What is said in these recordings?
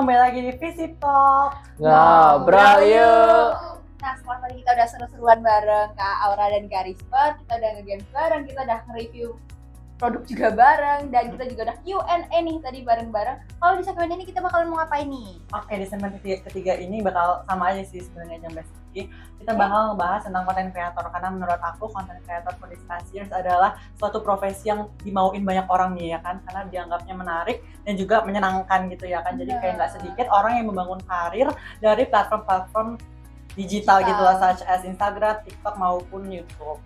kembali lagi di Visip Talk. Ngobrol yuk. Nah, setelah tadi kita udah seru-seruan bareng Kak Aura dan Kak Risper, kita udah nge-game bareng, kita udah nge-review produk juga bareng, dan kita juga udah Q&A nih tadi bareng-bareng. Kalau di segmen ini kita bakalan mau ngapain nih? Oke, di segmen ketiga ini bakal sama aja sih sebenarnya jam basic. Kita bakal ngebahas tentang konten kreator, karena menurut aku konten kreator for these past years adalah suatu profesi yang dimauin banyak orang nih ya kan, karena dianggapnya menarik dan juga menyenangkan gitu ya kan. Jadi kayak nggak sedikit orang yang membangun karir dari platform-platform digital gitu lah, such as Instagram, TikTok maupun YouTube.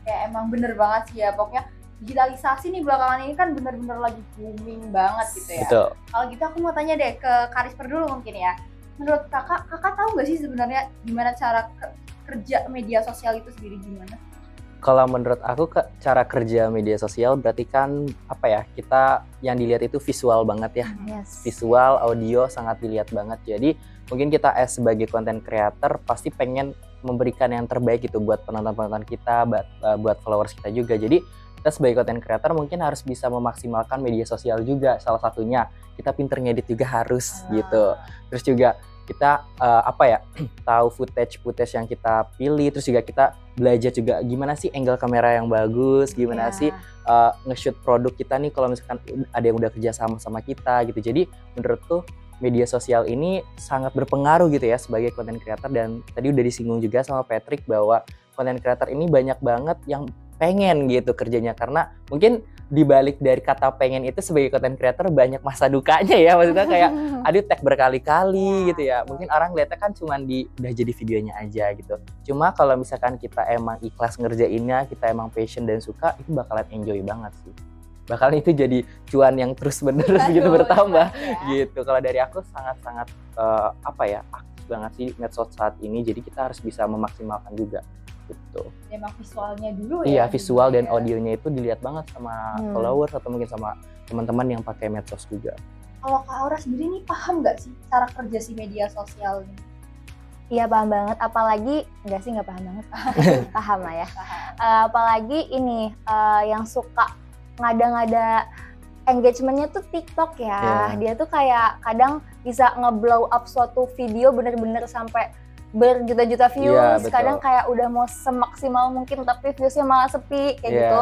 Ya emang bener banget sih ya, pokoknya digitalisasi nih belakangan ini kan bener-bener lagi booming banget gitu ya. Betul. Kalau gitu aku mau tanya deh ke Kak Risper dulu mungkin ya. Menurut kakak tahu nggak sih sebenarnya gimana cara kerja media sosial itu sendiri gimana? Kalau menurut aku cara kerja media sosial berarti kan kita yang dilihat itu visual banget ya. Yes. Visual, audio sangat dilihat banget. Jadi mungkin kita sebagai content creator pasti pengen memberikan yang terbaik gitu buat penonton-penonton kita, buat followers kita juga. Jadi kita sebagai content creator mungkin harus bisa memaksimalkan media sosial juga. Salah satunya kita pinter ngedit juga harus gitu. Terus juga kita tahu footage yang kita pilih. Terus juga kita belajar juga gimana sih angle kamera yang bagus, gimana sih nge-shoot produk kita nih kalau misalkan ada yang udah kerja sama kita gitu. Jadi menurutku media sosial ini sangat berpengaruh gitu ya sebagai content creator, dan tadi udah disinggung juga sama Patrick bahwa content creator ini banyak banget yang pengen gitu kerjanya, karena mungkin dibalik dari kata pengen itu sebagai content creator banyak masa dukanya ya, maksudnya kayak aduh tag berkali-kali gitu ya, mungkin orang lihatnya kan cuman udah jadi videonya aja gitu. Cuma kalau misalkan kita emang ikhlas ngerjainnya, kita emang passion dan suka, itu bakalan enjoy banget sih, bakalan itu jadi cuan yang terus menerus gitu bertambah gitu. Kalau dari aku sangat-sangat aktif banget sih medsos saat ini, jadi kita harus bisa memaksimalkan juga gitu. Emang visualnya dulu ya. Iya, visual dan audionya itu dilihat banget sama followers atau mungkin sama teman-teman yang pakai medsos juga. Kalau Kak Aura sendiri nih paham nggak sih cara kerja si media sosial ini? Iya paham banget, apalagi nggak paham banget, paham lah ya. Apalagi ini yang suka ngada-ngada engagementnya tuh TikTok ya. Dia tuh kayak kadang bisa nge-blow up suatu video bener-bener sampai berjuta-juta views, kadang kayak udah mau semaksimal mungkin tapi viewsnya malah sepi kayak gitu.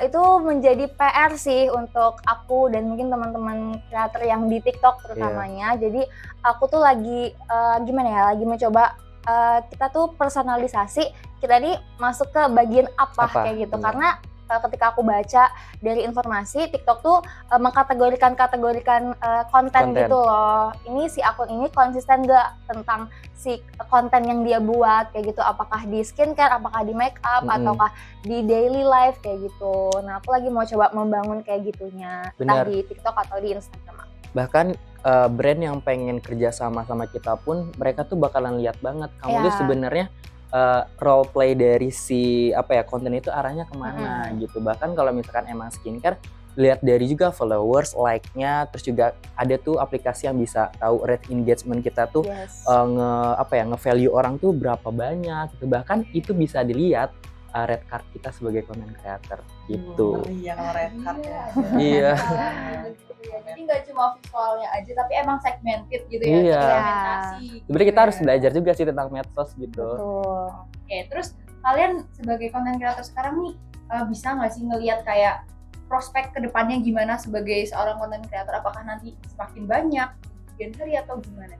Itu menjadi PR sih untuk aku dan mungkin teman-teman kreator yang di TikTok terutamanya. Jadi aku tuh lagi lagi mencoba kita tuh personalisasi, kita nih masuk ke bagian apa kayak gitu. Karena ketika aku baca dari informasi, TikTok tuh mengkategorikan konten gitu loh. Ini si akun ini konsisten gak tentang si konten yang dia buat kayak gitu, apakah di skincare, apakah di make up, ataukah di daily life kayak gitu. Nah, aku lagi mau coba membangun kayak gitunya, entah di TikTok atau di Instagram. Bahkan brand yang pengen kerja sama kita pun mereka tuh bakalan lihat banget kamu tuh sebenarnya role play dari si konten itu arahnya kemana gitu. Bahkan kalau misalkan emang skincare, lihat dari juga followers, like-nya, terus juga ada tuh aplikasi yang bisa tahu rate engagement kita tuh nge-value orang tuh berapa banyak gitu. Bahkan itu bisa dilihat red card kita sebagai content creator gitu. Iya, kalau red card ya. Iya. Jadi nggak cuma visualnya aja, tapi emang segmented gitu ya, segmentasi. Sebenarnya kita harus belajar juga sih tentang medsos gitu. Betul. Oke, terus kalian sebagai content creator sekarang nih bisa nggak sih ngelihat kayak prospek kedepannya gimana sebagai seorang content creator? Apakah nanti semakin banyak genre atau gimana?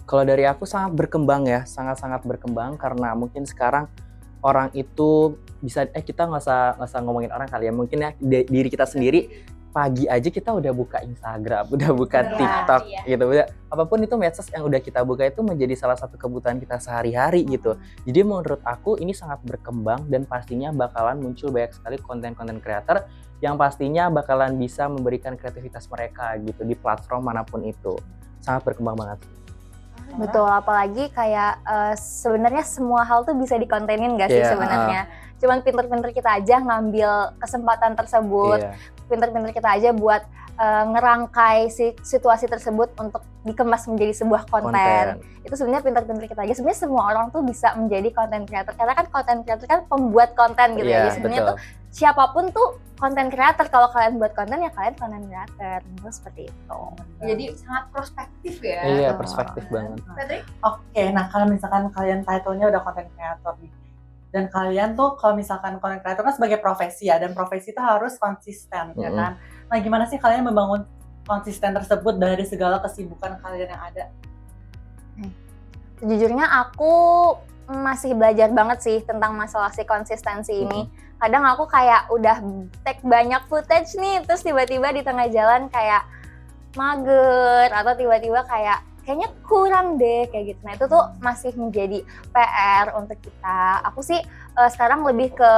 Kalau dari aku sangat berkembang ya, sangat-sangat berkembang, karena mungkin sekarang orang itu bisa kita nggak usah ngomongin orang kali ya, mungkin ya diri kita sendiri. Pagi aja kita udah buka Instagram, udah buka TikTok gitu. Apapun itu medsos yang udah kita buka itu menjadi salah satu kebutuhan kita sehari-hari gitu. Jadi menurut aku ini sangat berkembang dan pastinya bakalan muncul banyak sekali konten-konten creator yang pastinya bakalan bisa memberikan kreativitas mereka gitu di platform manapun itu. Sangat berkembang banget. Betul, apalagi kayak sebenarnya semua hal tuh bisa dikontenin gak sih sebenarnya. Cuman pinter-pinter kita aja ngambil kesempatan tersebut, pinter-pinter kita aja buat ngerangkai situasi tersebut untuk dikemas menjadi sebuah konten. Itu sebenarnya pinter-pinter kita aja. Sebenarnya semua orang tuh bisa menjadi content creator, karena kan content creator kan pembuat konten gitu ya. Sebenarnya tuh siapapun tuh konten creator. Kalau kalian buat konten ya kalian konten creator, menurut seperti itu. Jadi sangat prospektif ya. Iya, perspektif banget. Patrick? Oke, nah kalau misalkan kalian title-nya udah content creator nih, dan kalian tuh kalau misalkan content creator kan sebagai profesi ya, dan profesi itu harus konsisten, ya kan? Nah, gimana sih kalian membangun konsisten tersebut dari segala kesibukan kalian yang ada? Sejujurnya aku masih belajar banget sih tentang masalah si konsistensi ini. Kadang aku kayak udah take banyak footage nih, terus tiba-tiba di tengah jalan kayak mager, atau tiba-tiba kayaknya kurang deh kayak gitu. Nah itu tuh masih menjadi PR untuk kita. Aku sih sekarang lebih ke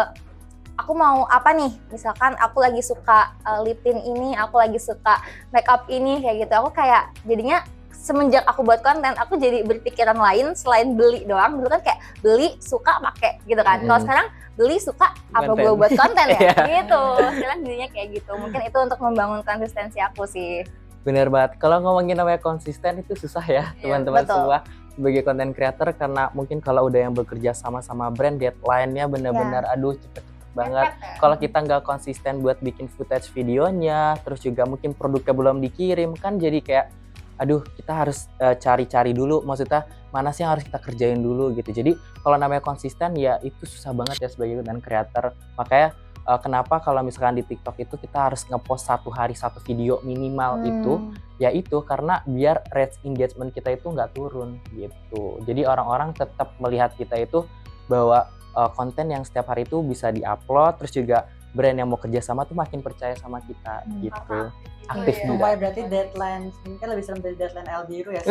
aku mau apa nih, misalkan aku lagi suka lip tint ini, aku lagi suka makeup ini kayak gitu. Aku kayak jadinya semenjak aku buat konten, aku jadi berpikiran lain selain beli doang. Dulu kan kayak beli, suka, pakai gitu kan. Kalau sekarang beli, suka, apa gue buat konten ya? Gitu. Sekarang jadinya kayak gitu. Mungkin itu untuk membangun konsistensi aku sih. Bener banget. Kalau ngomongin namanya konsisten itu susah ya, teman-teman semua. Sebagai content creator, karena mungkin kalau udah yang bekerja sama brand, deadline-nya bener-bener aduh cepet-cepet banget. Kalau kita nggak konsisten buat bikin footage videonya, terus juga mungkin produknya belum dikirim, kan jadi kayak aduh kita harus cari-cari dulu, maksudnya mana sih yang harus kita kerjain dulu gitu. Jadi kalau namanya konsisten ya itu susah banget ya sebagai content creator. Makanya kenapa kalau misalkan di TikTok itu kita harus ngepost 1 hari 1 video minimal itu karena biar rate engagement kita itu nggak turun gitu. Jadi orang-orang tetap melihat kita itu bahwa konten yang setiap hari itu bisa diupload, terus juga brand yang mau kerja sama tuh makin percaya sama kita gitu. Aktif juga. Berarti deadline ini kan lebih serem dari deadline El Biru ya.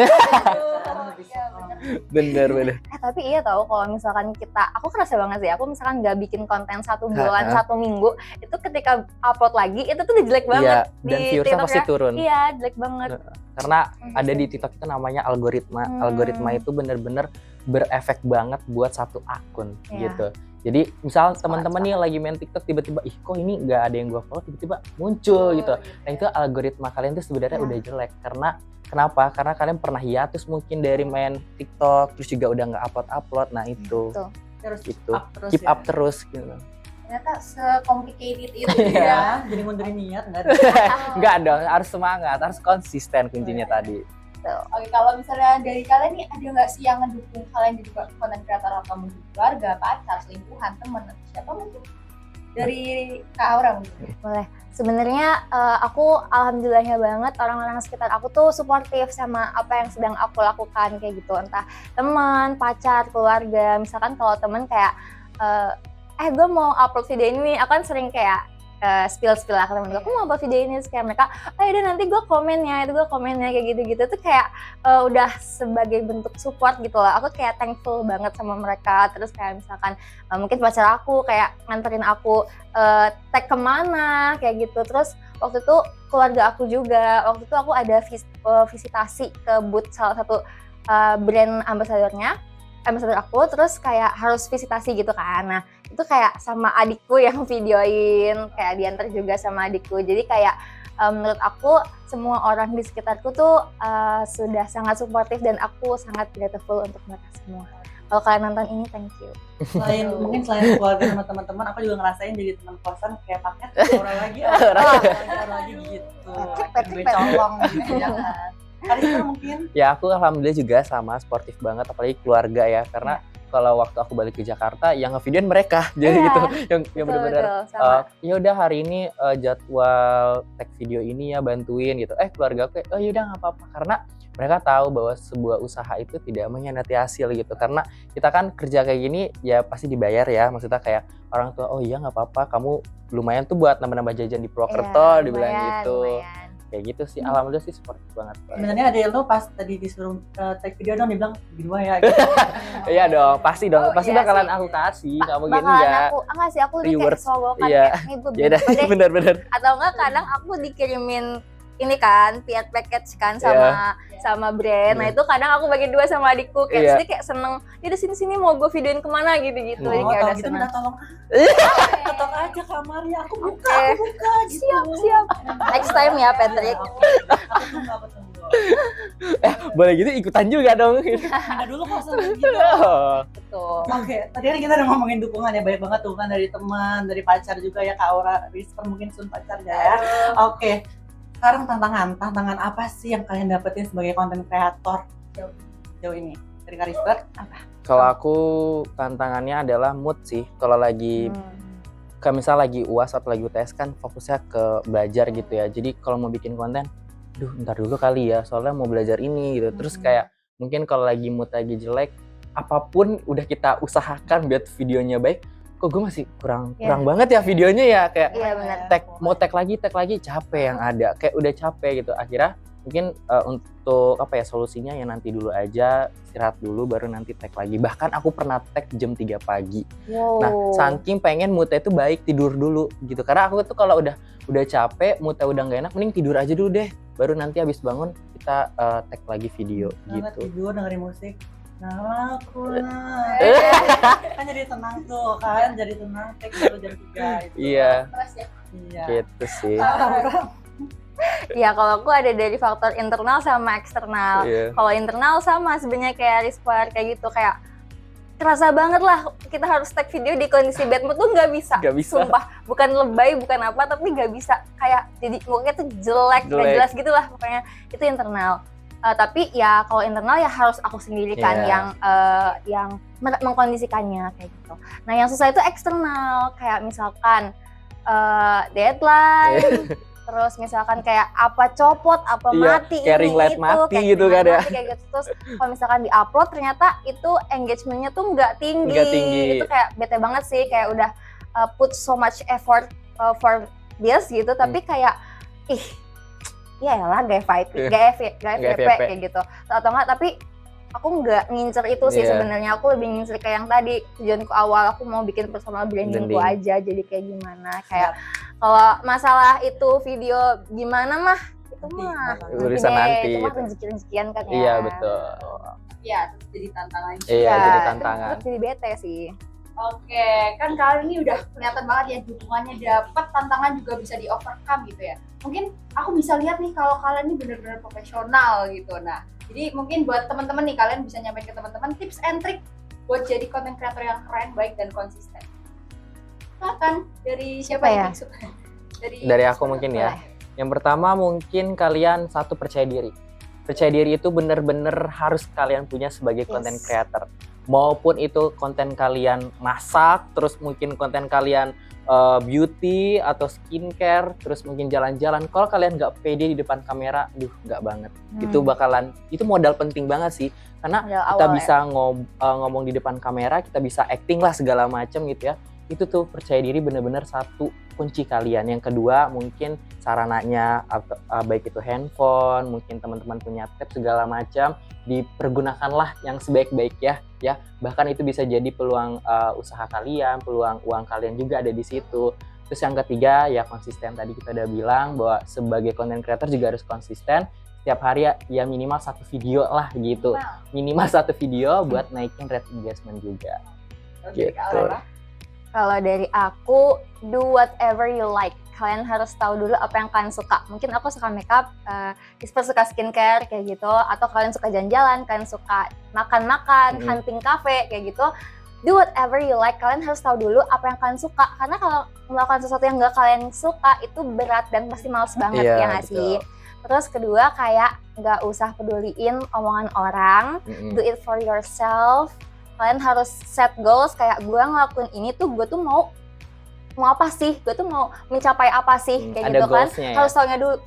Bener. Tapi iya tahu kalau misalkan aku kerasa banget sih, aku misalkan nggak bikin konten 1 bulan, 1 minggu, itu ketika upload lagi itu tuh udah jelek banget. Iya, dan viewersnya pasti turun. Iya, jelek banget. Karena ada di TikTok itu namanya algoritma. Algoritma itu bener-bener berefek banget buat satu akun gitu. Jadi misal teman-teman nih lagi main TikTok tiba-tiba kok ini nggak ada yang gue follow, tiba-tiba muncul gitu. Nah itu algoritma kalian tuh sebenarnya udah jelek. Karena kenapa? Karena kalian pernah hiatus mungkin dari main TikTok, terus juga udah nggak upload. Nah itu harus gitu. Keep up terus gitu. Ternyata se-complicated itu ya. Jadi mundurin niat nggak ada. Nggak dong, harus semangat, harus konsisten kuncinya tadi. Oke, kalau misalnya dari kalian nih ada nggak sih yang ngedukung kalian jadi content creator, atau mungkin keluarga, pacar, selingkuhan, teman, siapa mungkin? Dari Kak Aura mungkin. Boleh. Sebenarnya aku alhamdulillahnya banget orang-orang sekitar aku tuh suportif sama apa yang sedang aku lakukan kayak gitu. Entah teman, pacar, keluarga. Misalkan kalau teman kayak gue mau upload video ini, aku kan sering kayak spill lah ke temen gue, aku mau buat video ini, kayak mereka udah nanti gue komennya kayak gitu-gitu tuh kayak udah sebagai bentuk support gitu lah. Aku kayak thankful banget sama mereka. Terus kayak misalkan mungkin pacar aku kayak nganterin aku tag kemana kayak gitu. Terus waktu itu keluarga aku juga, waktu itu aku ada visitasi ke booth salah satu brand ambassador aku, terus kayak harus visitasi gitu kan. Nah itu kayak sama adikku yang videoin, kayak diantar juga sama adikku. Jadi kayak menurut aku semua orang di sekitarku tuh sudah sangat suportif dan aku sangat grateful untuk mereka semua. Kalau kalian nonton ini, thank you. Mungkin selain keluarga sama teman-teman, aku juga ngerasain jadi teman kosan kayak paket orang lagi gitu. Patrick colong gitu ya kan. Karisma mungkin? Ya aku alhamdulillah juga sama, sportif banget, apalagi keluarga ya, karena kalau waktu aku balik ke Jakarta yang ngevideoin mereka, jadi gitu, yang benar-benar ya udah hari ini jadwal tag video ini ya bantuin gitu, keluarga aku yaudah nggak apa-apa, karena mereka tahu bahwa sebuah usaha itu tidak mengkhianati hasil gitu, karena kita kan kerja kayak gini ya pasti dibayar ya, maksudnya kayak orang tua iya nggak apa-apa, kamu lumayan tuh buat nambah-nambah jajan di Purwokerto, dibilang gitu. Lumayan. Kayak gitu sih, alhamdulillah sih sportif banget. Sebenarnya ada lo pas tadi disuruh tag video dong, dibilang berdua ya gitu. Iya dong, pasti bakalan aku kasih, nggak mungkin enggak. Enggak sih, aku lebih kayak sowokan kayak nih gue bener. Atau enggak kadang aku dikirimin ini kan, PR package kan sama brand. Nah itu kadang aku bagi 2 sama adikku, kayak kayak seneng. Ya udah sini mau gue videoin kemana gitu-gitu. Jadi kayak udah seneng. Tolong aja kamarnya, aku buka gitu. Siap. Next time ya Patrick. Aku tunggu. Boleh gitu ikutan juga dong. Pindah dulu kok sampai gitu. Betul. Oke, tadi kan kita udah ngomongin dukungan ya, banyak banget dukungan dari teman, dari pacar juga ya, Kak Aura, Risper mungkin sun pacar ya. Oke, sekarang tantangan apa sih yang kalian dapetin sebagai konten kreator jauh ini? Dari Kak Risper, apa? Kalau aku tantangannya adalah mood sih. Kalau lagi kayak misal lagi UAS atau lagi UTS kan fokusnya ke belajar gitu ya. Jadi kalau mau bikin konten, ntar dulu kali ya, soalnya mau belajar ini gitu. Terus kayak mungkin kalau lagi mood lagi jelek, apapun udah kita usahakan biar videonya baik, kok gue masih kurang banget ya videonya ya, kayak Iya benar. mau tag lagi capek yang ada, kayak udah capek gitu. Akhirnya mungkin untuk apa ya, solusinya ya nanti dulu aja, istirahat dulu baru nanti tag lagi. Bahkan aku pernah tag jam 3 pagi. Wow. Nah, saking pengen moodnya itu baik, tidur dulu gitu. Karena aku tuh kalau udah capek, moodnya udah nggak enak, mending tidur aja dulu deh. Baru nanti habis bangun kita tag lagi video gitu. Tidur dengerin musik. Nah, aku kan jadi tenang tuh kan, jadi tenang tag dulu jam 3 itu. Iya, Stres ya. Iya. gitu sih. Ya kalau aku ada dari faktor internal sama eksternal. Iya. Kalau internal sama sebenarnya kayak Risper kayak gitu, kayak kerasa banget lah kita harus tag video di kondisi bad mood tuh nggak bisa. Nggak bisa. Sumpah, bukan lebay, bukan apa, tapi nggak bisa. Kayak jadi mukanya tuh jelek, nggak jelas gitu lah pokoknya. Itu internal. Tapi ya kalau internal ya harus aku sendiri kan yang mengkondisikannya kayak gitu. Nah yang susah itu eksternal, kayak misalkan deadline, terus misalkan kayak apa copot, apa mati, kayak ring light mati kayak gitu kan ya. kayak gitu. Terus kalau misalkan di-upload ternyata itu engagementnya tuh nggak tinggi. Itu kayak bete banget sih, kayak udah put so much effort for this gitu, tapi kayak ya lah gak FYP kayak gitu. Atau enggak, tapi aku nggak ngincer itu sih sebenarnya. Aku lebih ngincer kayak yang tadi, tujuanku awal aku mau bikin personal brandingku aja. Jadi kayak gimana, kayak kalau masalah itu video gimana mah itu mah urusan nanti. Cuma rezeki-rezekian kan ya. Iya betul. Iya, terus jadi tantangan. Iya, jadi tantangan. Terus jadi bete sih. Oke, kan kalian ini udah kelihatan banget ya dukungannya dapat, tantangan juga bisa di overcome gitu ya. Mungkin aku bisa lihat nih kalau kalian ini benar-benar profesional gitu. Nah, jadi mungkin buat teman-teman nih, kalian bisa nyampein ke teman-teman tips and trick buat jadi content creator yang keren, baik dan konsisten. Silakan, dari siapa ya? Dari aku mungkin ya. Yang pertama mungkin kalian satu, percaya diri. Percaya diri itu bener-bener harus kalian punya sebagai content creator. Maupun itu konten kalian masak, terus mungkin konten kalian beauty atau skincare, terus mungkin jalan-jalan. Kalau kalian nggak pede di depan kamera, nggak banget. Itu modal penting banget sih. Karena kita bisa ngomong di depan kamera, kita bisa acting lah segala macam gitu ya. Itu tuh percaya diri bener-bener satu kunci kalian. Yang kedua mungkin sarananya baik itu handphone, mungkin teman-teman punya tab segala macam, dipergunakanlah yang sebaik-baik ya. Bahkan itu bisa jadi peluang usaha kalian, peluang uang kalian juga ada di situ. Terus yang ketiga ya konsisten, tadi kita udah bilang bahwa sebagai content creator juga harus konsisten. Setiap hari ya minimal 1 video lah gitu. Minimal 1 video buat naikin rate engagement juga. Gitu. Kalau dari aku, do whatever you like. Kalian harus tahu dulu apa yang kalian suka. Mungkin aku suka makeup, Risper suka skincare kayak gitu, atau kalian suka jalan-jalan, kalian suka makan-makan, hunting cafe kayak gitu. Do whatever you like. Kalian harus tahu dulu apa yang kalian suka. Karena kalau melakukan sesuatu yang nggak kalian suka itu berat dan pasti males banget, ya nggak sih? Terus kedua, kayak nggak usah peduliin omongan orang. Do it for yourself. Kalian harus set goals, kayak gue ngelakuin ini tuh, gue tuh mau apa sih, gue tuh mau mencapai apa sih, kayak gitu kan.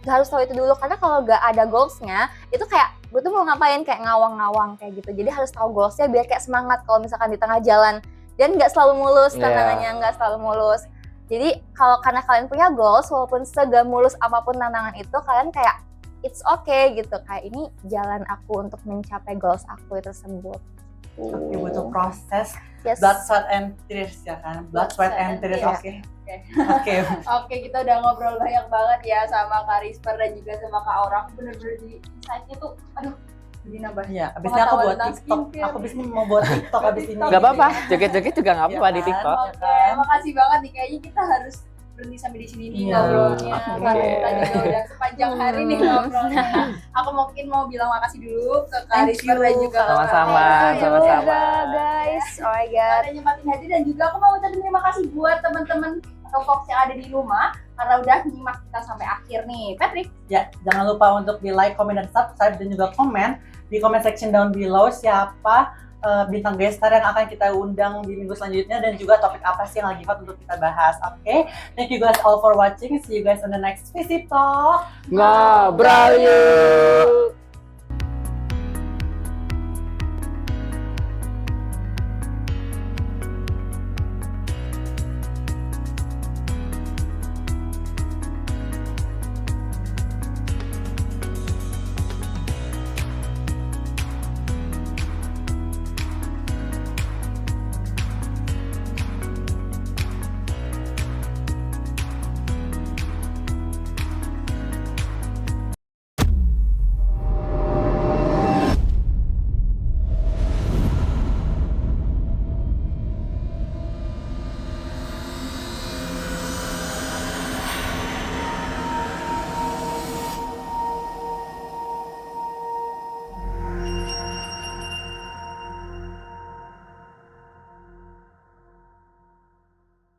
Harus tahu itu dulu, karena kalau gak ada goalsnya itu kayak gue tuh mau ngapain, kayak ngawang-ngawang kayak gitu. Jadi harus tahu goalsnya biar kayak semangat kalau misalkan di tengah jalan, dan gak selalu mulus tantangannya, gak selalu mulus. Jadi kalau karena kalian punya goals, walaupun segak mulus apapun tantangan itu, kalian kayak it's okay gitu, kayak ini jalan aku untuk mencapai goals aku tersebut. Oke, butuh proses, blood, sweat, and tears ya kan? Blood, sweat, and tears, Oke, kita udah ngobrol banyak banget ya sama Kak Risper dan juga sama Kak Aura. Aku bener-bener di insight-nya tuh, jadi nambah. Iya, abisnya aku buat TikTok, aku abis ini mau buat TikTok abis ini. Gak apa-apa, joget-joget juga gak apa-apa di TikTok. Oke, makasih banget nih, kayaknya kita harus berhenti sampai di sini nih Iya. ngobrolnya. Oke. Karena kita juga udah sepanjang hari nih ngobrolnya. Aku mungkin mau bilang makasih dulu ke Kak Thank Risper you. dan juga ke Sama-sama, Kak Ella. sama-sama. guys. Oh my god. Udah nyempatin hadir dan juga aku mau ucapin terima kasih buat teman-teman atau folks yang ada di rumah karena udah nyimak kita sampai akhir nih. Patrick, Ya, jangan lupa untuk di like, comment, dan subscribe dan juga komen di comment section down below siapa bintang guest star yang akan kita undang di minggu selanjutnya dan juga topik apa sih yang lagi hot untuk kita bahas. Oke, thank you guys all for watching. See you guys on the next Visit Talk. Ngobrol yuk.